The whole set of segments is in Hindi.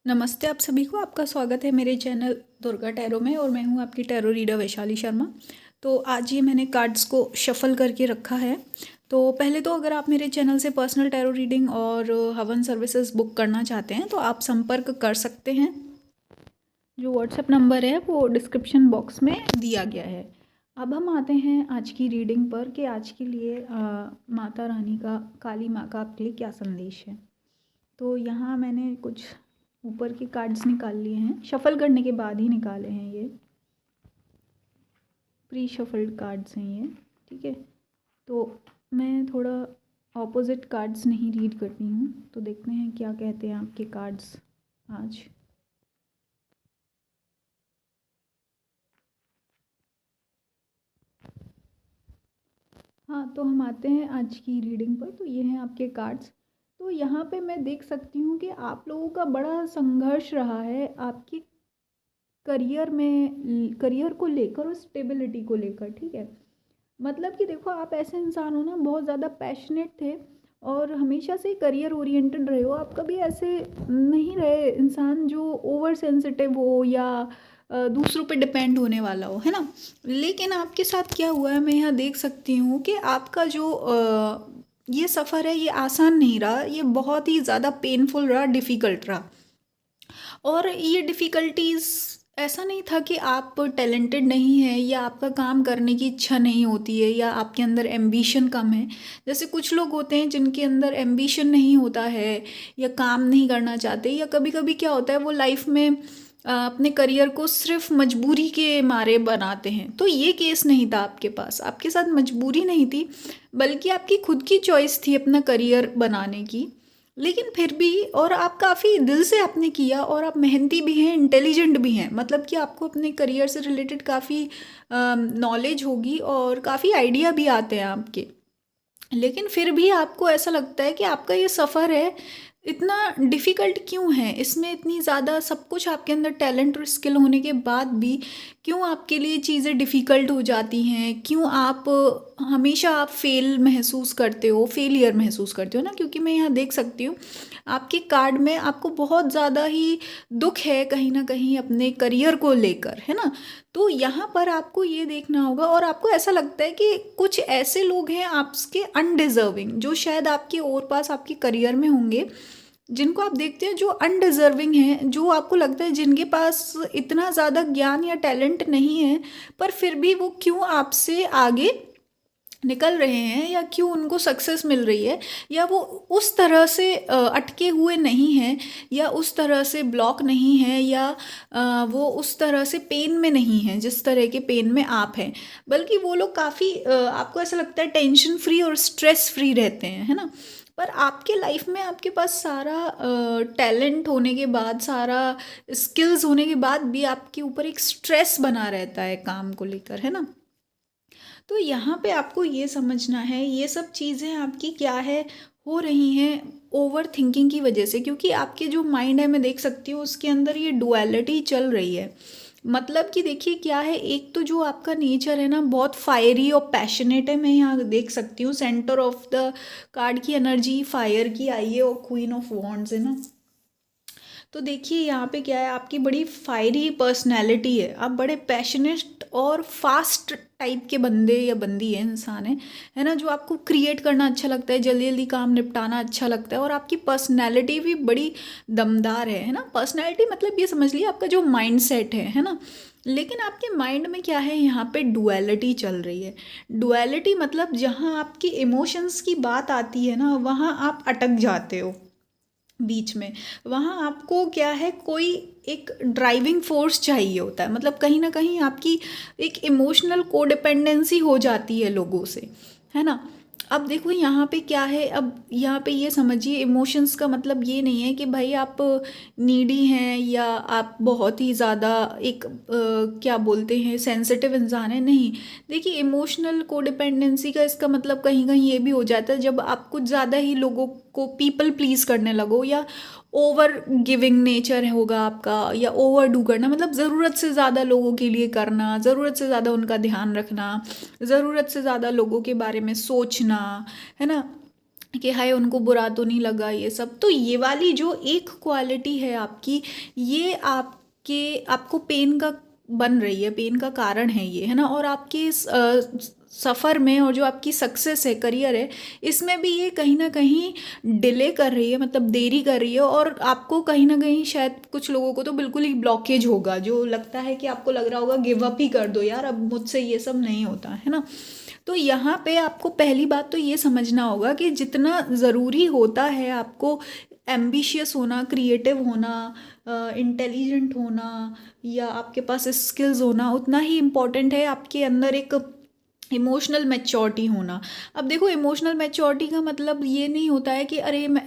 नमस्ते आप सभी को। आपका स्वागत है मेरे चैनल दुर्गा टैरो में और मैं हूं आपकी टैरो रीडर वैशाली शर्मा। तो आज ये मैंने कार्ड्स को शफल करके रखा है। तो पहले तो अगर आप मेरे चैनल से पर्सनल टैरो रीडिंग और हवन सर्विसेज बुक करना चाहते हैं तो आप संपर्क कर सकते हैं। जो व्हाट्सएप नंबर है वो डिस्क्रिप्शन बॉक्स में दिया गया है। अब हम आते हैं आज की रीडिंग पर कि आज के लिए माता रानी का, काली माँ का आपके लिए क्या संदेश है। तो यहाँ मैंने कुछ ऊपर के कार्ड्स निकाल लिए हैं, शफल करने के बाद ही निकाले हैं। ये प्री शफल्ड कार्ड्स हैं ये, ठीक है। तो मैं थोड़ा ऑपोजिट कार्ड्स नहीं रीड करती हूँ, तो देखते हैं क्या कहते हैं आपके कार्ड्स आज। हाँ, तो हम आते हैं आज की रीडिंग पर। तो ये हैं आपके कार्ड्स। तो यहाँ पे मैं देख सकती हूँ कि आप लोगों का बड़ा संघर्ष रहा है आपकी करियर में, करियर को लेकर और स्टेबिलिटी को लेकर, ठीक है। मतलब कि देखो, आप ऐसे इंसान हो ना, बहुत ज़्यादा पैशनेट थे और हमेशा से करियर ओरिएंटेड रहे हो। आप कभी ऐसे नहीं रहे इंसान जो ओवर सेंसिटिव हो या दूसरों पे डिपेंड होने वाला हो, है ना। लेकिन आपके साथ क्या हुआ है, मैं यहाँ देख सकती हूँ कि आपका जो ये सफ़र है ये आसान नहीं रहा, ये बहुत ही ज़्यादा पेनफुल रहा, डिफ़िकल्ट रहा। और ये डिफ़िकल्टीज़ ऐसा नहीं था कि आप टैलेंटेड नहीं हैं या आपका काम करने की इच्छा नहीं होती है या आपके अंदर एम्बिशन कम है। जैसे कुछ लोग होते हैं जिनके अंदर एम्बिशन नहीं होता है या काम नहीं करना चाहते, या कभी कभी क्या होता है वो लाइफ में अपने करियर को सिर्फ मजबूरी के मारे बनाते हैं। तो ये केस नहीं था आपके पास, आपके साथ मजबूरी नहीं थी बल्कि आपकी खुद की चॉइस थी अपना करियर बनाने की। लेकिन फिर भी, और आप काफ़ी दिल से आपने किया और आप मेहनती भी हैं, इंटेलिजेंट भी हैं, मतलब कि आपको अपने करियर से रिलेटेड काफ़ी नॉलेज होगी और काफ़ी आइडिया भी आते हैं आपके। लेकिन फिर भी आपको ऐसा लगता है कि आपका ये सफ़र है इतना डिफ़िकल्ट क्यों है, इसमें इतनी ज़्यादा सब कुछ आपके अंदर टैलेंट और स्किल होने के बाद भी क्यों आपके लिए चीज़ें डिफ़िकल्ट हो जाती हैं, क्यों आप हमेशा आप फेल महसूस करते हो, फेलियर महसूस करते हो ना। क्योंकि मैं यहाँ देख सकती हूँ आपके कार्ड में आपको बहुत ज़्यादा ही दुख है कहीं ना कहीं अपने करियर को लेकर, है ना। तो यहाँ पर आपको ये देखना होगा, और आपको ऐसा लगता है कि कुछ ऐसे लोग हैं आपके अनडिज़र्विंग, जो शायद आपके और पास आपके करियर में होंगे, जिनको आप देखते हैं जो अनडिज़र्विंग हैं, जो आपको लगता है जिनके पास इतना ज़्यादा ज्ञान या टैलेंट नहीं है, पर फिर भी वो क्यों आपसे आगे निकल रहे हैं या क्यों उनको सक्सेस मिल रही है, या वो उस तरह से अटके हुए नहीं हैं या उस तरह से ब्लॉक नहीं है, या वो उस तरह से पेन में नहीं है जिस तरह के पेन में आप हैं। बल्कि वो लोग काफ़ी आपको ऐसा लगता है टेंशन फ्री और स्ट्रेस फ्री रहते हैं, है ना। पर आपके लाइफ में आपके पास सारा टैलेंट होने के बाद, सारा स्किल्स होने के बाद भी आपके ऊपर एक स्ट्रेस बना रहता है काम को लेकर, है ना। तो यहाँ पे आपको ये समझना है ये सब चीज़ें आपकी क्या है, हो रही हैं ओवर थिंकिंग की वजह से। क्योंकि आपके जो माइंड है, मैं देख सकती हूँ उसके अंदर ये डुअलिटी चल रही है। मतलब कि देखिए क्या है, एक तो जो आपका नेचर है ना बहुत फायरी और पैशनेट है। मैं यहाँ देख सकती हूँ सेंटर ऑफ द कार्ड की एनर्जी फायर की आई है और क्वीन ऑफ वॉन्ड्स है ना। तो देखिए यहाँ पे क्या है, आपकी बड़ी फायरी पर्सनैलिटी है, आप बड़े पैशनेट और फास्ट टाइप के बंदे या बंदी है, इंसान है ना। जो आपको क्रिएट करना अच्छा लगता है, जल्दी जल्दी काम निपटाना अच्छा लगता है, और आपकी पर्सनैलिटी भी बड़ी दमदार है ना। पर्सनैलिटी मतलब ये समझ लिया आपका जो माइंड सेट है ना। लेकिन आपके माइंड में क्या है, यहाँ पे डुअलिटी चल रही है। डुअलिटी मतलब जहाँ आपकी इमोशंस की बात आती है ना, वहाँ आप अटक जाते हो बीच में। वहाँ आपको क्या है, कोई एक ड्राइविंग फोर्स चाहिए होता है। मतलब कहीं ना कहीं आपकी एक इमोशनल कोडिपेंडेंसी हो जाती है लोगों से, है ना। अब देखो यहाँ पे क्या है, अब यहाँ पे ये समझिए इमोशंस का मतलब ये नहीं है कि भाई आप नीडी हैं या आप बहुत ही ज़्यादा एक क्या बोलते हैं सेंसिटिव इंसान है, नहीं। देखिए इमोशनल कोडिपेंडेंसी का इसका मतलब कहीं कहीं ये भी हो जाता है जब आप कुछ ज़्यादा ही लोगों को पीपल प्लीज करने लगो, या ओवर गिविंग नेचर होगा आपका, या ओवर डू करना, मतलब ज़रूरत से ज़्यादा लोगों के लिए करना, ज़रूरत से ज़्यादा उनका ध्यान रखना, ज़रूरत से ज़्यादा लोगों के बारे में सोचना, है ना। कि हाय उनको बुरा तो नहीं लगा, ये सब। तो ये वाली जो एक क्वालिटी है आपकी, ये आपको पेन का बन रही है, पेन का कारण है ये, है ना। और आपके इस सफ़र में, और जो आपकी सक्सेस है, करियर है, इसमें भी ये कहीं ना कहीं डिले कर रही है, मतलब देरी कर रही है। और आपको कहीं ना कहीं, शायद कुछ लोगों को तो बिल्कुल ही ब्लॉकेज होगा, जो लगता है कि आपको लग रहा होगा गिव अप ही कर दो यार, अब मुझसे ये सब नहीं होता, है ना। तो यहाँ पे आपको पहली बात तो ये समझना होगा कि जितना ज़रूरी होता है आपको एम्बिशियस होना, क्रिएटिव होना, इंटेलिजेंट होना, या आपके पास स्किल्स होना, उतना ही इम्पॉर्टेंट है आपके अंदर एक इमोशनल मैच्योरिटी होना। अब देखो, इमोशनल मैच्योरिटी का मतलब ये नहीं होता है कि अरे मैं,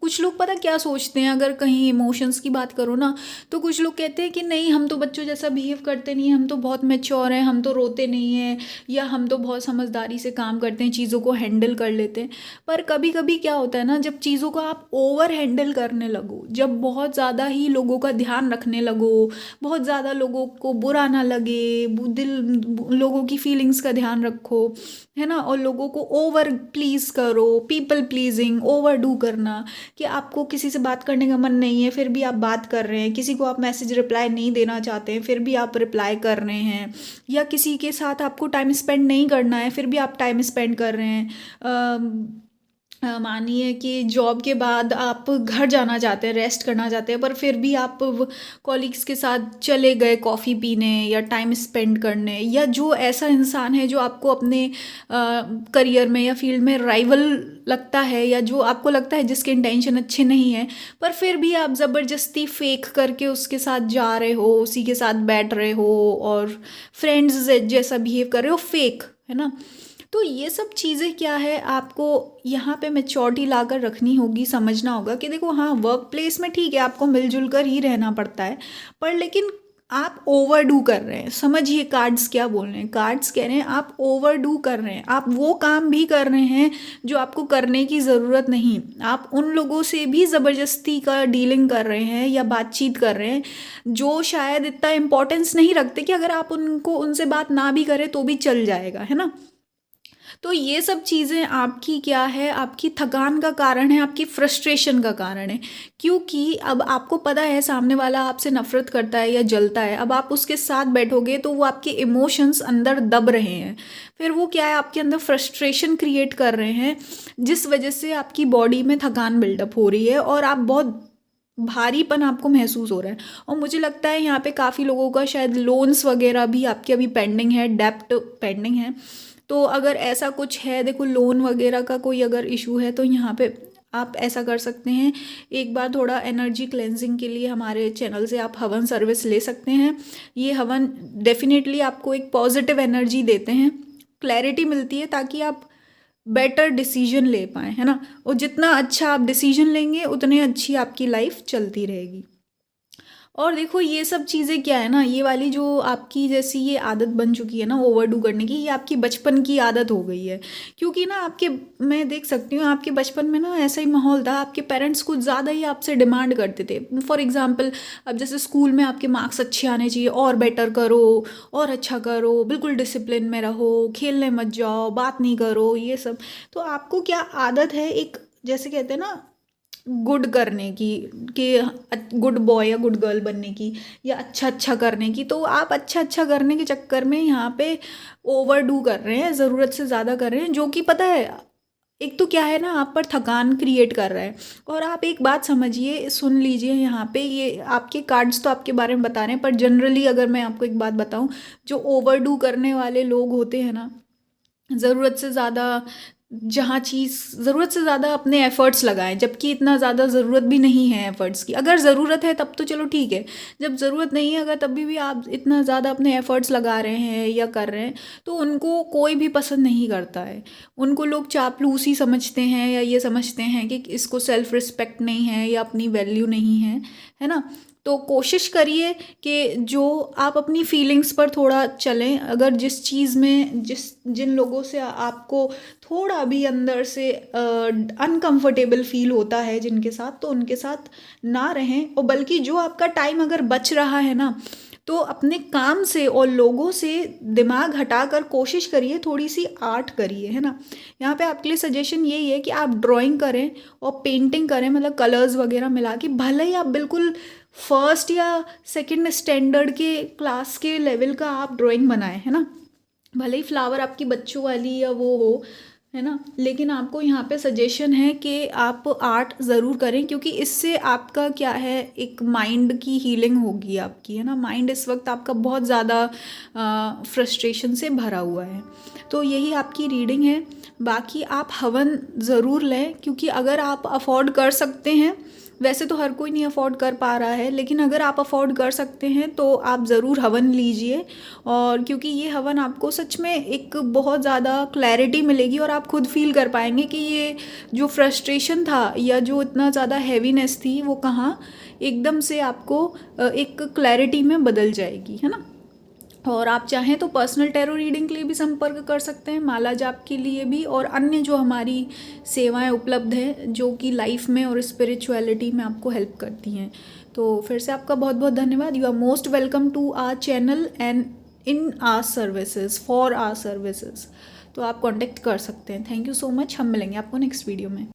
कुछ लोग पता क्या सोचते हैं, अगर कहीं इमोशंस की बात करो ना, तो कुछ लोग कहते हैं कि नहीं, हम तो बच्चों जैसा बिहेव करते नहीं हैं, हम तो बहुत मैच्योर हैं, हम तो रोते नहीं हैं, या हम तो बहुत समझदारी से काम करते हैं, चीज़ों को हैंडल कर लेते हैं। पर कभी कभी क्या होता है ना, जब चीज़ों को आप ओवर हैंडल करने लगो, जब बहुत ज़्यादा ही लोगों का ध्यान रखने लगो, बहुत ज़्यादा लोगों को बुरा ना लगे, लोगों की फीलिंग्स का ध्यान रखो, है ना, और लोगों को ओवर प्लीज करो, पीपल प्लीजिंग, ओवर डू करना, कि आपको किसी से बात करने का मन नहीं है फिर भी आप बात कर रहे हैं, किसी को आप मैसेज रिप्लाई नहीं देना चाहते हैं फिर भी आप रिप्लाई कर रहे हैं, या किसी के साथ आपको टाइम स्पेंड नहीं करना है फिर भी आप टाइम स्पेंड कर रहे हैं। मानिए कि जॉब के बाद आप घर जाना चाहते हैं, रेस्ट करना चाहते हैं, पर फिर भी आप कॉलीग्स के साथ चले गए कॉफ़ी पीने या टाइम स्पेंड करने, या जो ऐसा इंसान है जो आपको अपने करियर में या फील्ड में राइवल लगता है, या जो आपको लगता है जिसके इंटेंशन अच्छे नहीं हैं, पर फिर भी आप ज़बरदस्ती फेक करके उसके साथ जा रहे हो, उसी के साथ बैठ रहे हो, और फ्रेंड्स जैसा बिहेव कर रहे हो, फेक, है ना। तो ये सब चीज़ें क्या है, आपको यहाँ पे मैच्योरिटी लाकर रखनी होगी, समझना होगा कि देखो हाँ, वर्क प्लेस में ठीक है आपको मिलजुल कर ही रहना पड़ता है, पर लेकिन आप ओवरडू कर रहे हैं। समझिए कार्ड्स क्या बोल रहे हैं, कार्ड्स कह रहे हैं आप ओवरडू कर रहे हैं, आप वो काम भी कर रहे हैं जो आपको करने की ज़रूरत नहीं, आप उन लोगों से भी ज़बरदस्ती का डीलिंग कर रहे हैं या बातचीत कर रहे हैं जो शायद इतना इम्पोर्टेंस नहीं रखते, कि अगर आप उनसे बात ना भी करें तो भी चल जाएगा, है ना। तो ये सब चीज़ें आपकी क्या है, आपकी थकान का कारण है, आपकी फ्रस्ट्रेशन का कारण है, क्योंकि अब आपको पता है सामने वाला आपसे नफरत करता है या जलता है, अब आप उसके साथ बैठोगे तो वो आपके इमोशंस अंदर दब रहे हैं, फिर वो क्या है, आपके अंदर फ्रस्ट्रेशन क्रिएट कर रहे हैं, जिस वजह से आपकी बॉडी में थकान बिल्डअप हो रही है और आप बहुत भारीपन आपको महसूस हो रहा है। और मुझे लगता है यहाँ पे काफ़ी लोगों का शायद लोन्स वगैरह भी आपके अभी पेंडिंग है, डेप्ट पेंडिंग है। तो अगर ऐसा कुछ है, देखो लोन वगैरह का कोई अगर इशू है, तो यहाँ पे आप ऐसा कर सकते हैं, एक बार थोड़ा एनर्जी क्लेंजिंग के लिए हमारे चैनल से आप हवन सर्विस ले सकते हैं। ये हवन डेफिनेटली आपको एक पॉजिटिव एनर्जी देते हैं, क्लैरिटी मिलती है, ताकि आप बेटर डिसीजन ले पाएँ, है ना। और जितना अच्छा आप डिसीजन लेंगे उतनी अच्छी आपकी लाइफ चलती रहेगी। और देखो ये सब चीज़ें क्या है ना, ये वाली जो आपकी जैसी ये आदत बन चुकी है ना ओवरडू करने की, ये आपकी बचपन की आदत हो गई है। क्योंकि ना आपके, मैं देख सकती हूँ आपके बचपन में ना ऐसा ही माहौल था, आपके पेरेंट्स कुछ ज़्यादा ही आपसे डिमांड करते थे। फॉर एग्जांपल, अब जैसे स्कूल में आपके मार्क्स अच्छे आने चाहिए, और बेटर करो, और अच्छा करो, बिल्कुल डिसिप्लिन में रहो, खेलने मत जाओ, बात नहीं करो, ये सब। तो आपको क्या आदत है, एक जैसे कहते हैं ना गुड करने की, कि गुड बॉय या गुड गर्ल बनने की, या अच्छा अच्छा करने की, तो आप अच्छा अच्छा करने के चक्कर में यहाँ पे ओवरडू कर रहे हैं, ज़रूरत से ज़्यादा कर रहे हैं, जो कि पता है एक तो क्या है ना, आप पर थकान क्रिएट कर रहा है। और आप एक बात समझिए, सुन लीजिए, यहाँ पे ये आपके कार्ड्स तो आपके बारे में बता रहे हैं, पर जनरली अगर मैं आपको एक बात बताऊँ, जो ओवरडू करने वाले लोग होते हैं ना, ज़रूरत से ज़्यादा, जहाँ चीज़ ज़रूरत से ज़्यादा अपने एफ़र्ट्स लगाएं, जबकि इतना ज़्यादा ज़रूरत भी नहीं है एफ़र्ट्स की। अगर ज़रूरत है तब तो चलो ठीक है, जब ज़रूरत नहीं है अगर तभी भी आप इतना ज़्यादा अपने एफ़र्ट्स लगा रहे हैं या कर रहे हैं, तो उनको कोई भी पसंद नहीं करता है। उनको लोग चापलूसी समझते हैं, या ये समझते हैं कि इसको सेल्फ़ रिस्पेक्ट नहीं है या अपनी वैल्यू नहीं है ना। तो कोशिश करिए कि जो आप अपनी फीलिंग्स पर थोड़ा चलें। अगर जिस चीज़ में जिन लोगों से आपको थोड़ा भी अंदर से अनकंफर्टेबल फील होता है जिनके साथ, तो उनके साथ ना रहें, और बल्कि जो आपका टाइम अगर बच रहा है ना, तो अपने काम से और लोगों से दिमाग हटाकर कोशिश करिए, थोड़ी सी आर्ट करिए, है ना। यहाँ पे आपके लिए सजेशन यही है कि आप ड्राइंग करें और पेंटिंग करें, मतलब कलर्स वगैरह मिला के। भले ही आप बिल्कुल फर्स्ट या सेकंड स्टैंडर्ड के क्लास के लेवल का आप ड्राइंग बनाएं, है ना। भले ही फ्लावर आपकी बच्चों वाली या वो हो, है ना, लेकिन आपको यहाँ पे सजेशन है कि आप आर्ट ज़रूर करें, क्योंकि इससे आपका क्या है, एक माइंड की हीलिंग होगी आपकी, है ना। माइंड इस वक्त आपका बहुत ज़्यादा फ्रस्ट्रेशन से भरा हुआ है। तो यही आपकी रीडिंग है। बाकी आप हवन ज़रूर लें, क्योंकि अगर आप अफोर्ड कर सकते हैं, वैसे तो हर कोई नहीं अफोर्ड कर पा रहा है, लेकिन अगर आप अफोर्ड कर सकते हैं तो आप ज़रूर हवन लीजिए। और क्योंकि ये हवन आपको सच में एक बहुत ज़्यादा क्लैरिटी मिलेगी, और आप खुद फील कर पाएंगे कि ये जो फ्रस्ट्रेशन था या जो इतना ज़्यादा हैवीनेस थी वो कहाँ एकदम से आपको एक क्लैरिटी में बदल जाएगी, है ना। और आप चाहें तो पर्सनल टैरो रीडिंग के लिए भी संपर्क कर सकते हैं, माला जाप के लिए भी, और अन्य जो हमारी सेवाएं उपलब्ध हैं जो कि लाइफ में और स्पिरिचुअलिटी में आपको हेल्प करती हैं। तो फिर से आपका बहुत बहुत धन्यवाद। You are most welcome to our channel and in our services, for our services. तो आप कॉन्टेक्ट कर सकते हैं। Thank you so much. हम मिलेंगे आपको नेक्स्ट वीडियो में।